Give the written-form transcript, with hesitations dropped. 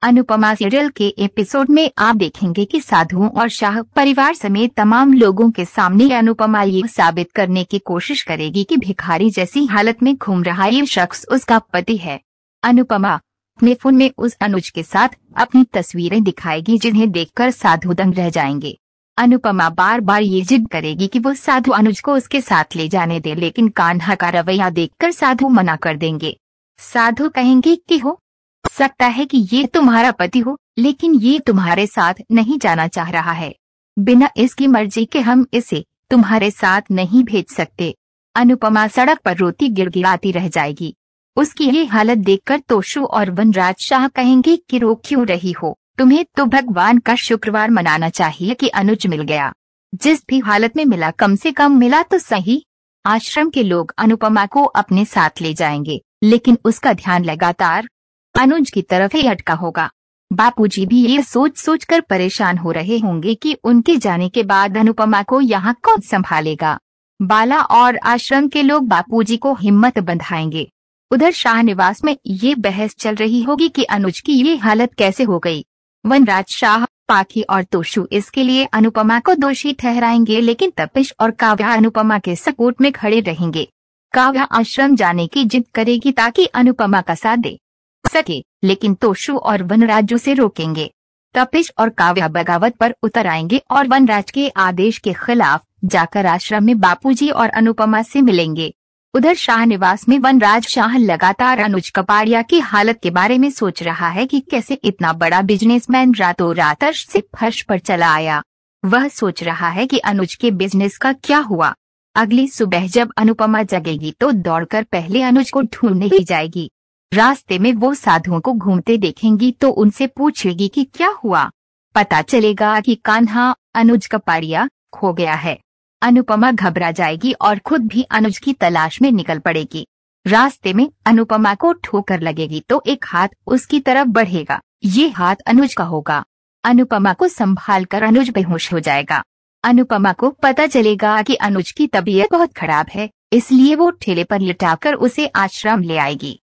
Anupama serial के episode में आप देखेंगे कि साधुओं और शाह परिवार समेत तमाम लोगों के सामने अनुपमा ये साबित करने की कोशिश करेगी कि भिखारी जैसी हालत में घूम रहा ये शख्स उसका पति है। अनुपमा अपने फोन में उस अनुज के साथ अपनी तस्वीरें दिखाएगी जिन्हें देखकर साधु दंग रह जाएंगे। अनुपमा बार बार ये जिद करेगी कि वो साधु अनुज को उसके साथ ले जाने दे, लेकिन कान्हा का रवैया देखकर साधु मना कर देंगे। साधु कहेंगे कि हो सकता है कि ये तुम्हारा पति हो, लेकिन ये तुम्हारे साथ नहीं जाना चाह रहा है। बिना इसकी मर्जी के हम इसे तुम्हारे साथ नहीं भेज सकते। अनुपमा सड़क पर रोती गिड़गिड़ाती रह जाएगी। उसकी ये हालत देखकर तोशु और वनराज शाह कहेंगे कि रो क्यों रही हो, तुम्हें तो भगवान का शुक्रवार मनाना चाहिए कि अनुज मिल गया। जिस भी हालत में मिला, कम से कम मिला तो सही। आश्रम के लोग अनुपमा को अपने साथ ले जाएंगे, लेकिन उसका ध्यान लगातार अनुज की तरफ ही अटका होगा। बापूजी भी ये सोच सोच कर परेशान हो रहे होंगे कि उनके जाने के बाद अनुपमा को यहाँ कौन संभालेगा। बाला और आश्रम के लोग बापूजी को हिम्मत बंधाएंगे। उधर शाह निवास में ये बहस चल रही होगी कि अनुज की ये हालत कैसे हो गई। वनराज शाह, पाखी और तोशु इसके लिए अनुपमा को दोषी ठहराएंगे, लेकिन तपिश और काव्या अनुपमा के सपोर्ट में खड़े रहेंगे। काव्या आश्रम जाने की जिद करेगी ताकि अनुपमा का साथ दे सके, लेकिन तोशु और वनराज उसे रोकेंगे। तपिश और काव्या बगावत पर उतर आएंगे और वनराज के आदेश के खिलाफ जाकर आश्रम में बापूजी और अनुपमा से मिलेंगे। उधर शाह निवास में वनराज शाह लगातार अनुज कपाड़िया की हालत के बारे में सोच रहा है कि कैसे इतना बड़ा बिजनेसमैन रातों रात अर्श से फर्श पर चला आया। वह सोच रहा है कि अनुज के बिजनेस का क्या हुआ। अगली सुबह जब अनुपमा जगेगी तो दौड़कर पहले अनुज को ढूंढने ही जाएगी। रास्ते में वो साधुओं को घूमते देखेंगी तो उनसे पूछेगी कि क्या हुआ। पता चलेगा कि कान्हा अनुज कपाड़िया खो गया है। अनुपमा घबरा जाएगी और खुद भी अनुज की तलाश में निकल पड़ेगी। रास्ते में अनुपमा को ठोकर लगेगी तो एक हाथ उसकी तरफ बढ़ेगा। ये हाथ अनुज का होगा। अनुपमा को संभालकर अनुज बेहोश हो जाएगा। अनुपमा को पता चलेगा कि अनुज की तबीयत बहुत खराब है, इसलिए वो ठेले पर लिटाकर उसे आश्रम ले आएगी।